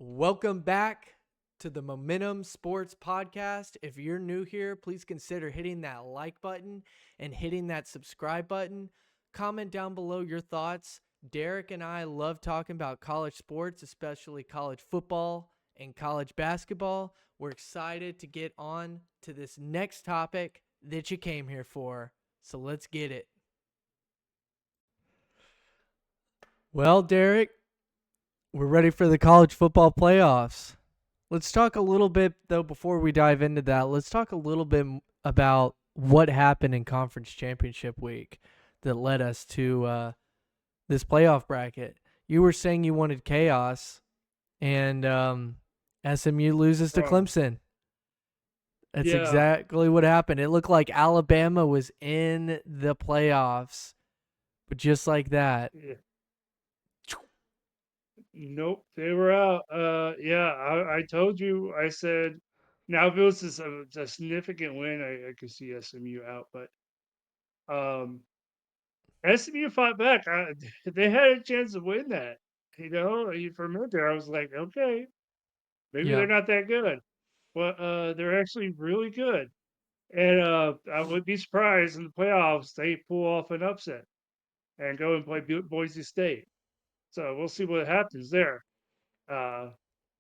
Welcome back to the Momentum Sports Podcast. If you're new here, please consider hitting that like button and hitting that subscribe button. Comment down below your thoughts. Derek and I love talking about college sports, especially college football and college basketball. We're excited to get on to this next topic that you came here for. So let's get it. Well, Derek, we're ready for the college football playoffs. Let's talk a little bit, though, before we dive into that. Let's talk a little bit about what happened in Conference Championship Week that led us to this playoff bracket. You were saying you wanted chaos, and SMU loses to Clemson. That's exactly what happened. It looked like Alabama was in the playoffs, but just like that. Yeah. Nope, they were out. I told you. I said, now if it was a significant win, I could see SMU out, but SMU fought back. They had a chance to win that. For a minute there, I was like, okay, maybe Yeah. they're not that good, but they're actually really good. And I would be surprised in the playoffs they pull off an upset and go and play Boise State. So we'll see what happens there. Uh,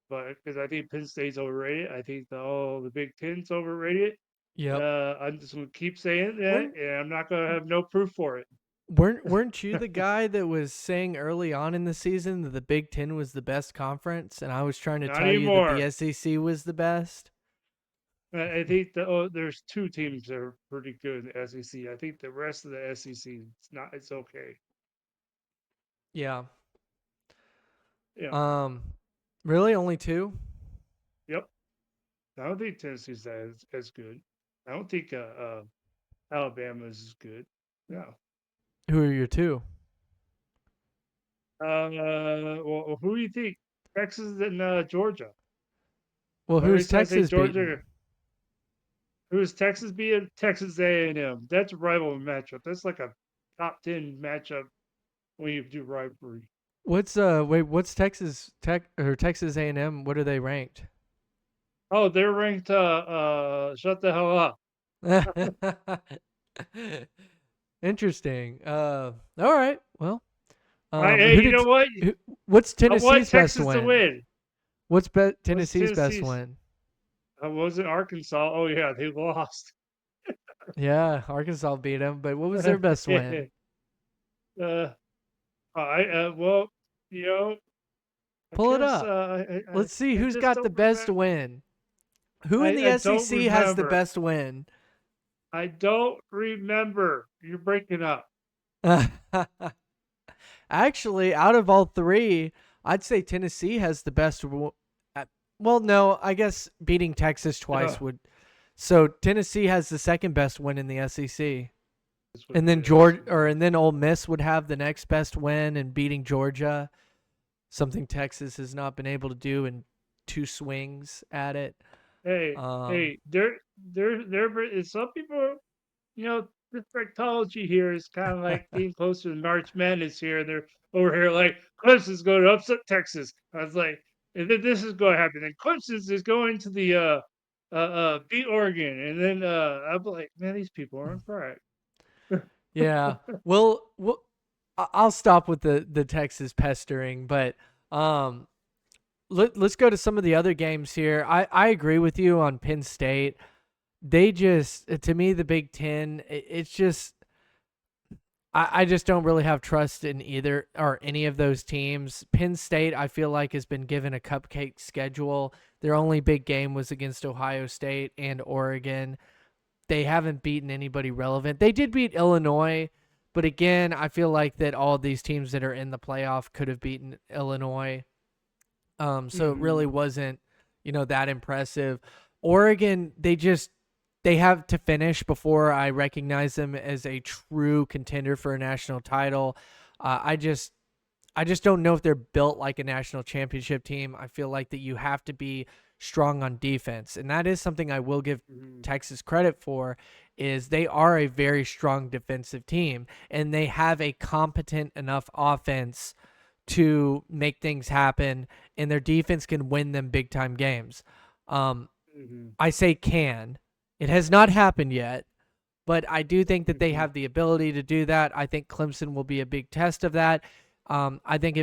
but because I think Penn State's overrated, I think the Big Ten's overrated. Yep. I'm just gonna keep saying that, Weren't and I'm not gonna have no proof for it. weren't you the guy that was saying early on in the season that the Big Ten was the best conference, and I was trying to Not tell you that anymore. the SEC was the best? I think there's two teams that are pretty good in the SEC. I think the rest of the SEC it's not. It's okay. Yeah. Yeah. Really only two? Yep. I don't think Tennessee's as good. I don't think Alabama's as good. No. Who are your two? Well, who do you think? Texas and Georgia. Well, Why do who's I say Texas Georgia? beating? Who is Texas being? Texas A&M. That's a rival matchup. That's like a top 10 matchup when you do rivalry. What's Texas A&M? What are they ranked? Oh, they're ranked. Shut the hell up. Interesting. All right. Well, Hey, you know what? what's I want Tennessee's best Texas to win? win. What's What's Tennessee's best Tennessee's? win? Was it Arkansas? Oh yeah, they lost. Yeah, Arkansas beat them, but what was their best win? uh, well, you know, I Pull it guess up. Let's see I who's just got the don't best remember. win. Who in I the don't SEC has the remember. best win? I don't remember. You're breaking up. Actually, out of all three, I'd say Tennessee has the best. Well, no, I guess beating Texas twice would. So Tennessee has the second best win in the SEC, and then Ole Miss would have the next best win in beating Georgia, something Texas has not been able to do in two swings at it. Hey, some people, this rectology here is kind of like being closer to March Madness here. They're over here like Clemson's going to upset Texas. I was like, and then this is going to happen. And Clemson's is going to the beat Oregon, and then I'm like, man, these people aren't correct. Yeah. Well, I'll stop with the Texas pestering, but let's go to some of the other games here. I agree with you on Penn State. They just, to me, the Big Ten, it's just, I just don't really have trust in either or any of those teams. Penn State, I feel like, has been given a cupcake schedule. Their only big game was against Ohio State and Oregon. They haven't beaten anybody relevant. They did beat Illinois, but again, I feel like that all these teams that are in the playoff could have beaten Illinois. So it really wasn't, that impressive. Oregon, they have to finish before I recognize them as a true contender for a national title. I just don't know if they're built like a national championship team. I feel like that you have to be strong on defense, and that is something I will give Texas credit for, is they are a very strong defensive team, and they have a competent enough offense to make things happen, and their defense can win them big time games. Um, Mhm. I say can. It has not happened yet, but I do think that they Mhm. have the ability to do that. I think Clemson will be a big test of that. I think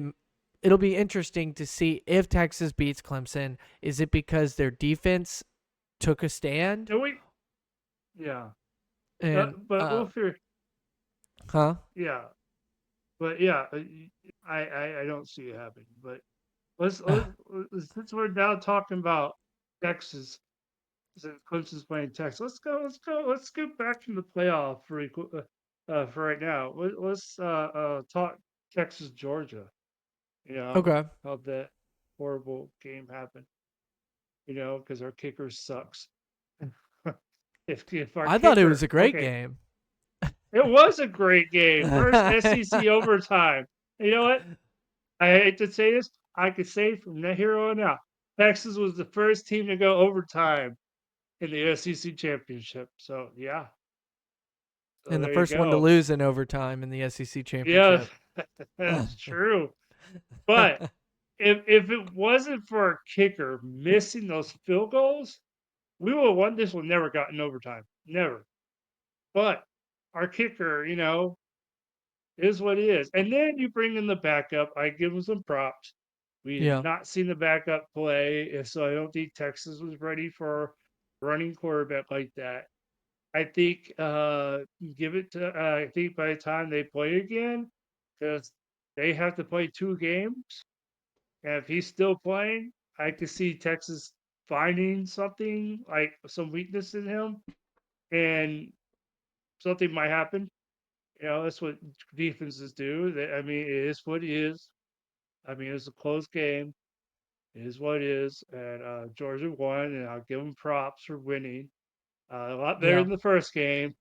it'll be interesting to see if Texas beats Clemson. Is it because their defense took a stand? And we yeah. And But we'll figure huh? yeah. But yeah, I don't see it happening. But since we're now talking about Texas, since Clemson's playing Texas, let's go back to the playoff for right now. Let's talk Texas Georgia. You know Okay. how that horrible game happened. You know because our kicker sucks. If our I thought it was kicker, a great okay, game. it was a great game. First SEC overtime. You know what? I hate to say this. I could say from here on out, Texas was the first team to go overtime in the SEC championship. So yeah, so And the there you first one to go. lose in overtime in the SEC Yeah, championship. that's true. But if it wasn't for our kicker missing those field goals, we would have won this one. Never got in overtime. Never. But our kicker, is what it is. And then you bring in the backup. I give him some props. We have Yeah. not seen the backup play, and so I don't think Texas was ready for a running quarterback like that. I think give it to I think by the time they play again, because they have to play 2 games, and if he's still playing, I could see Texas finding something like some weakness in him, and something might happen. That's what defenses do. I mean, it is what it is. I mean, it's a close game. It is what it is. And Georgia won, and I'll give them props for winning. A lot better Yeah. than the first game,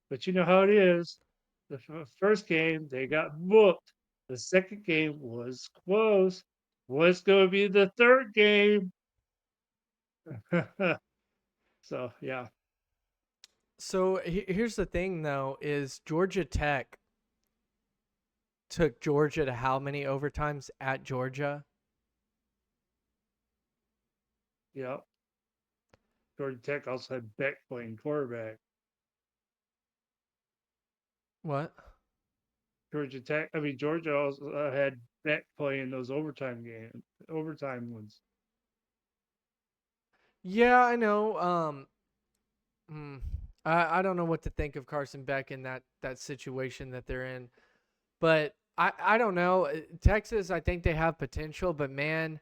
but you know how it is. The first game, they got whooped. The second game was close. What's going to be the third game? So, yeah. So here's the thing, though: is Georgia Tech took Georgia to how many overtimes at Georgia? Yeah. Georgia Tech also had Beck playing quarterback. What? Georgia also had Beck playing those overtime ones. Yeah, I know. Hmm, I don't know what to think of Carson Beck in that situation that they're in, but I don't know. Texas, I think they have potential, but man,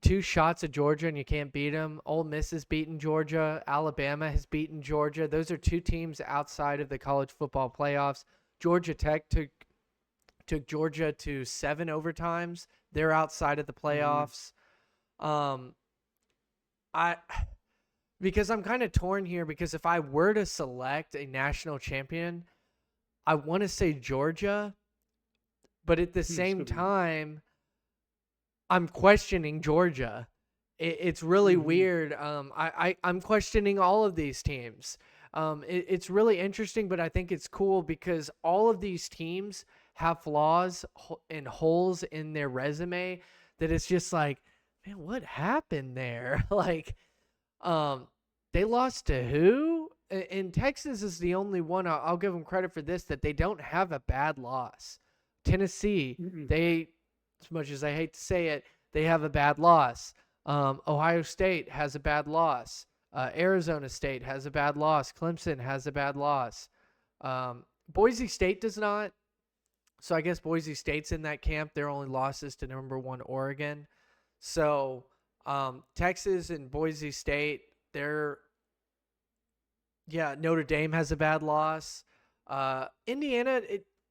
two shots at Georgia and you can't beat them. Ole Miss has beaten Georgia. Alabama has beaten Georgia. Those are two teams outside of the college football playoffs. Georgia Tech took Georgia to 7 overtimes. They're outside of the Mm-hmm. playoffs. Um, I because I'm kind of torn here because if I were to select a national champion, I want to say Georgia, but at the It's same gonna be. time, I'm questioning Georgia. It's really Mm-hmm. weird. I'm questioning all of these teams. It's really interesting, but I think it's cool because all of these teams have flaws and holes in their resume that it's just like, man, what happened there? Like, um, they lost to who? And Texas is the only one. I'll give them credit for this that they don't have a bad loss. Tennessee, Mm-mm. they, as much as I hate to say it, they have a bad loss. Ohio State has a bad loss. Arizona State has a bad loss. Clemson has a bad loss. Boise State does not. So I guess Boise State's in that camp. Their only losses to number one Oregon. So Texas and Boise State, they're Notre Dame has a bad loss. Indiana,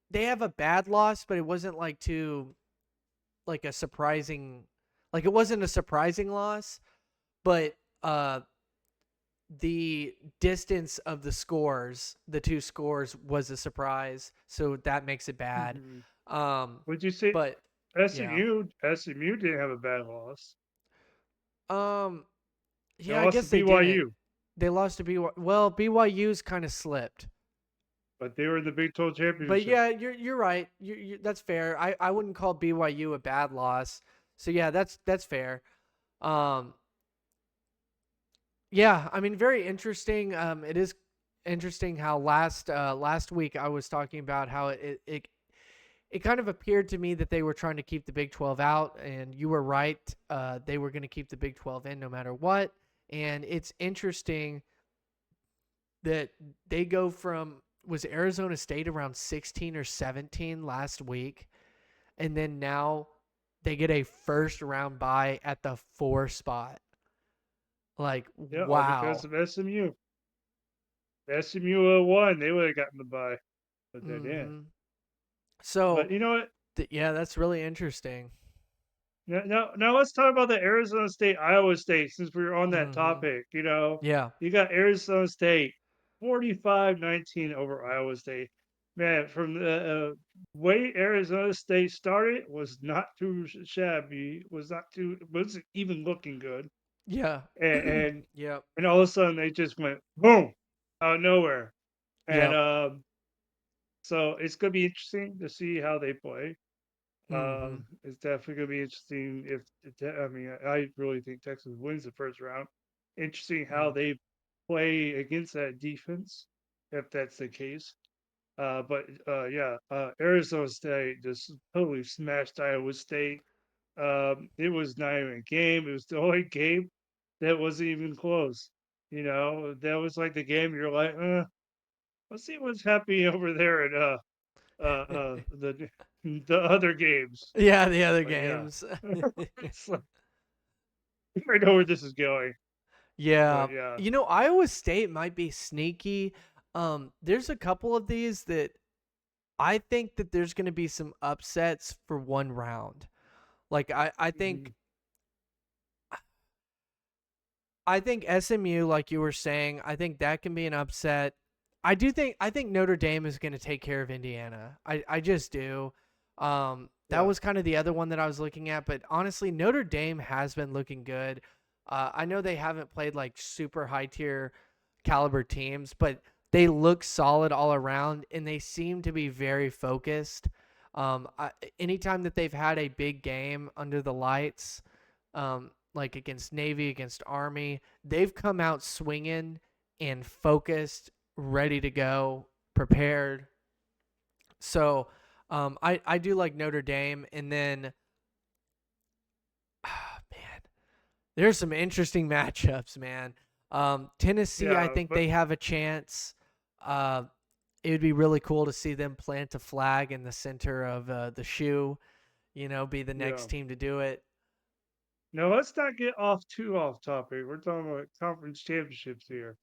they have a bad loss, but it wasn't like too like a surprising, like it wasn't a surprising loss, but the distance of the scores, the two scores, was a surprise, so that makes it bad. Mm-hmm. Um, Would you say but yeah, SMU didn't have a bad loss. um, They yeah, I lost to guess they didn't. BYU, They lost to BYU. Well, BYU's kind of slipped. but they were in the Big 12 But championship. yeah, you're right. That's fair. I wouldn't call BYU a bad loss. So yeah, that's fair. Um, yeah, I mean, very interesting. It is interesting how last week I was talking about how it kind of appeared to me that they were trying to keep the Big 12 out, and you were right. They were going to keep the Big 12 in no matter what. And it's interesting that they go from was Arizona State around 16 or 17 last week, and then now they get a first round bye at the 4 spot. Like, Yeah, all because wow. of SMU. SMU won, they would have gotten the bye, but they didn't. Mhm. So, But you know what? yeah, that's really interesting. Now let's talk about the Arizona State Iowa State since we were on that Mhm. topic. You know, Yeah. you got Arizona State 45-19 over Iowa State. Man, from the way Arizona State started was not too shabby, was not too wasn't even looking good, Yeah. and and, Yep. and all of a sudden they just went boom out of nowhere, and Yep. so it's gonna be interesting to see how they play. Mhm. It's definitely gonna be interesting if I mean I really think Texas wins the first round. Interesting how Mm. they play against that defense, if that's the case. But yeah, Arizona State just totally smashed Iowa State. It was not even a game. It was the only game that wasn't even close. You know, that was like the game you're like, let's see what's happening over there at the other games. Yeah, the other But yeah, games. it's like, I know where this is going. Yeah. But yeah, Iowa State might be sneaky. There's a couple of these that I think that there's going to be some upsets for one round. Like mhm, I think SMU, like you were saying, I think that can be an upset. I think Notre Dame is going to take care of Indiana. I just do. That yeah, was kind of the other one that I was looking at, but honestly, Notre Dame has been looking good. I know they haven't played like super high tier caliber teams, but they look solid all around, and they seem to be very focused. Anytime that they've had a big game under the lights, like against Navy, against Army, they've come out swinging and focused, ready to go, prepared. So I do like Notre Dame, and then man, there's some interesting matchups, man. Tennessee, I yeah. think they have a chance. Uh, it would be really cool to see them plant a flag in the center of the shoe. Be the Yeah. next team to do it. Now let's not get off too off topic. We're talking about conference championships here.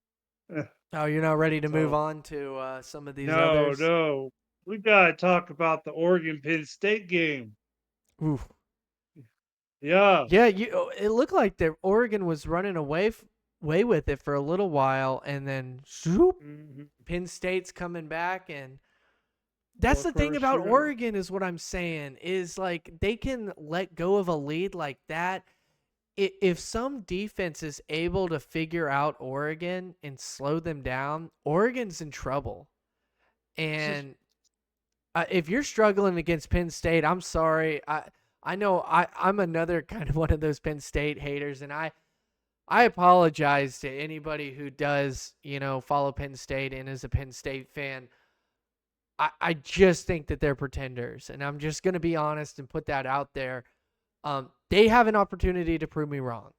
Oh, you're not ready to move So on to some of these no, others? no, we gotta talk about the Oregon Penn State game. Oof. Yeah. Yeah, it looked like the Oregon was running away with it for a little while, and then zoop, Hmm. Penn State's coming back, and that's Well, the thing first about shooter. Oregon is what I'm saying is like they can let go of a lead like that. If some defense is able to figure out Oregon and slow them down, Oregon's in trouble. And if you're struggling against Penn State, I'm sorry. I know I'm another kind of one of those Penn State haters, and I apologize to anybody who does, follow Penn State and is a Penn State fan. I just think that they're pretenders, and I'm just going to be honest and put that out there. They have an opportunity to prove me wrong.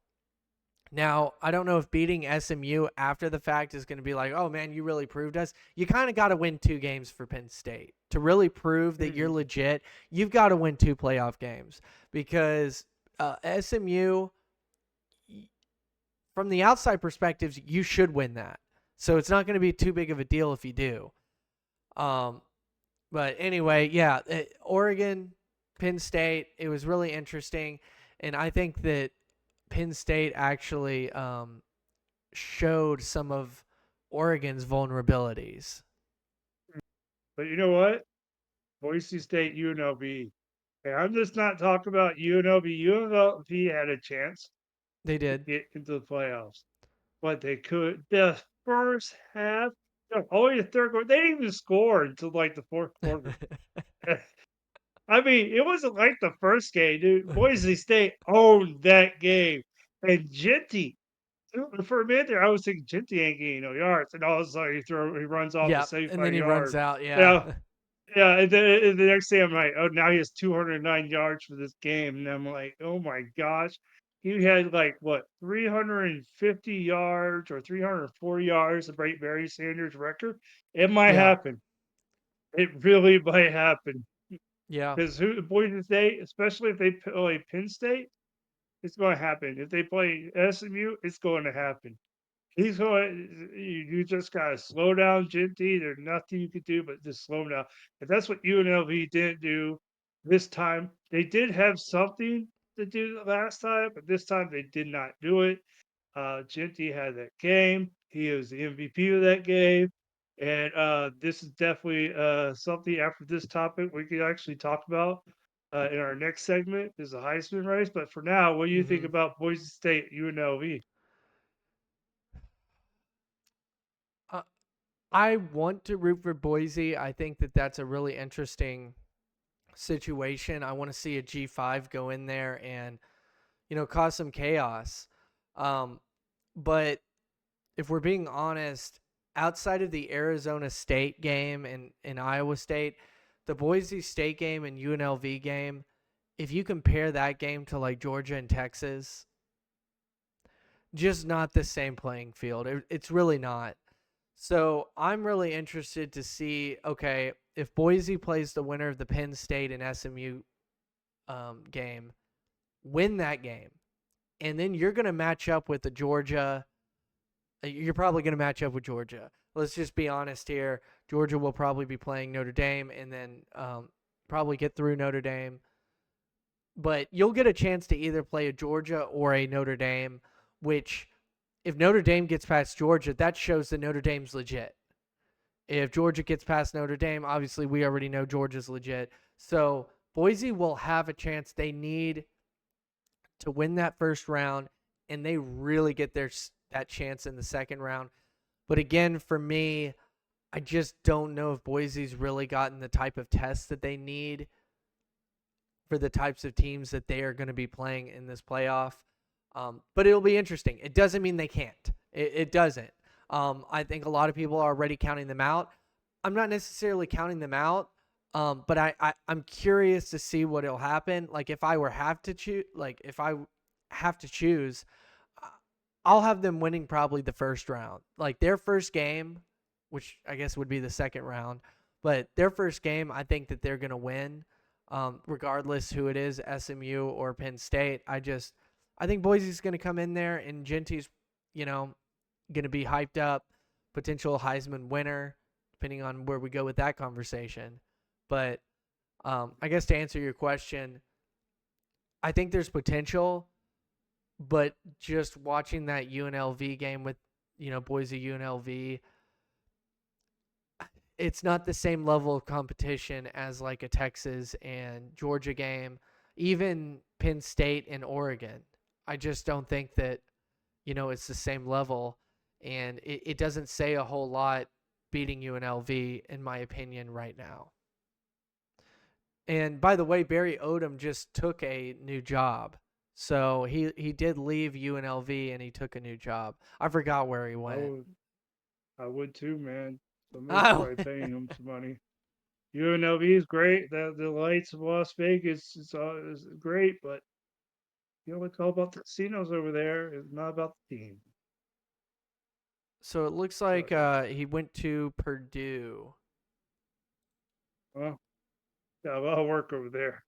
Now, I don't know if beating SMU after the fact is going to be like, oh man, you really proved us. You kind of got to win 2 games for Penn State to really prove that you're Mhm. legit. You've got to win 2 playoff games because SMU, from the outside perspectives, you should win that. So it's not going to be too big of a deal if you do. Um, but anyway, yeah, Oregon, Penn State, it was really interesting. And I think that Penn State actually showed some of Oregon's vulnerabilities. But you know what? Boise State, UNLV. And I'm just not talking about UNLV. UNLV had a chance They to did. get into the playoffs, but they could. The first half, Yeah, all the way to third quarter. They didn't even score until like the fourth quarter. I mean, it wasn't like the first game, dude. Boise State owned that game. And Genty, for a minute there, I was thinking Genty ain't getting no yards. And all of a sudden he runs off for Yeah, and then 75 he runs yards. out. Yeah. Yeah. Yeah, and the next day I'm like, "Oh, now he has 209 yards for this game," and I'm like, "Oh my gosh." He had, like, what, 350 yards or 340 yards to break Barry Sanders' record? It might Yeah. happen. It really might happen. Yeah. Because who Boise State, especially if they play Penn State, it's gonna happen. If they play SMU, it's going to happen. He's going. You just gotta slow down, Genty. There's nothing you could do but just slow down. And that's what UNLV didn't do this time. They did have something to do the last time, but this time they did not do it. Genty had that game. He was the MVP of that game. And this is definitely something after this topic we could actually talk about in our next segment is the Heisman race. But for now, what do you think Hmm. about Boise State UNLV? Uh, I want to root for Boise. I think that that's a really interesting situation. I want to see a G5 go in there and cause some chaos. Um, but if we're being honest, outside of the Arizona State game and Iowa State, the Boise State game and UNLV game, if you compare that game to like Georgia and Texas, just not the same playing field. It's really not. So I'm really interested to see, okay, if Boise plays the winner of the Penn State and SMU game, win that game, and then you're going to match up with the Georgia. You're probably going to match up with Georgia. Let's just be honest here. Georgia will probably be playing Notre Dame and then probably get through Notre Dame. But you'll get a chance to either play a Georgia or a Notre Dame, which if Notre Dame gets past Georgia, that shows that Notre Dame's legit. If Georgia gets past Notre Dame, obviously we already know Georgia's legit. So Boise will have a chance. They need to win that first round, and they really get that chance in the second round. But again, for me, I just don't know if Boise's really gotten the type of tests that they need for the types of teams that they are going to be playing in this playoff. But it'll be interesting. It doesn't mean they can't. It doesn't. I think a lot of people are already counting them out. I'm not necessarily counting them out, but I'm curious to see what will happen. Like if I have to choose, uh, I'll have them winning probably the first round. Like their first game, which I guess would be the second round, but their first game, I think that they're going to win, regardless who it is, SMU or Penn State. I think Boise's going to come in there and Genty's, going to be hyped up, potential Heisman winner, depending on where we go with that conversation. But I guess to answer your question, I think there's potential, but just watching that UNLV game with, Boise UNLV, it's not the same level of competition as like a Texas and Georgia game, even Penn State and Oregon. I just don't think that, it's the same level. And it doesn't say a whole lot beating UNLV, in my opinion, right now. And by the way, Barry Odom just took a new job. So he did leave UNLV and he took a new job. I forgot where he I went. would I would too, man. Somebody's Oh, probably paying him some money. UNLV is great. The lights of Las Vegas is great, but it's all about the casinos over there. It's not about the team. so it looks So like yeah. he went to Purdue. Well, got a lot of work over there.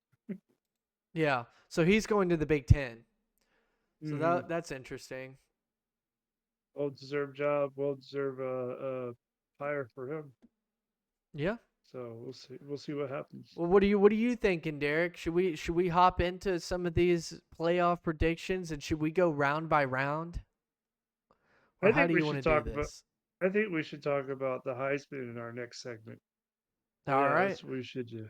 Yeah. So he's going to the Big Ten. So Hmm. that's interesting. Well deserved job. Well deserved hire for him. Yeah. So we'll see. We'll see what happens. Well, what are you thinking, Derek? Should we hop into some of these playoff predictions and should we go round by round? Or I how think do we you want to should do talk about. this? I think we should talk about the Heisman in our next segment. So All yeah, right. that's what we should do.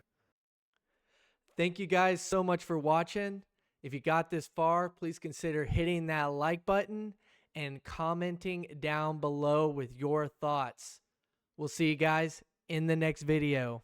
Thank you guys so much for watching. If you got this far, please consider hitting that like button and commenting down below with your thoughts. We'll see you guys in the next video.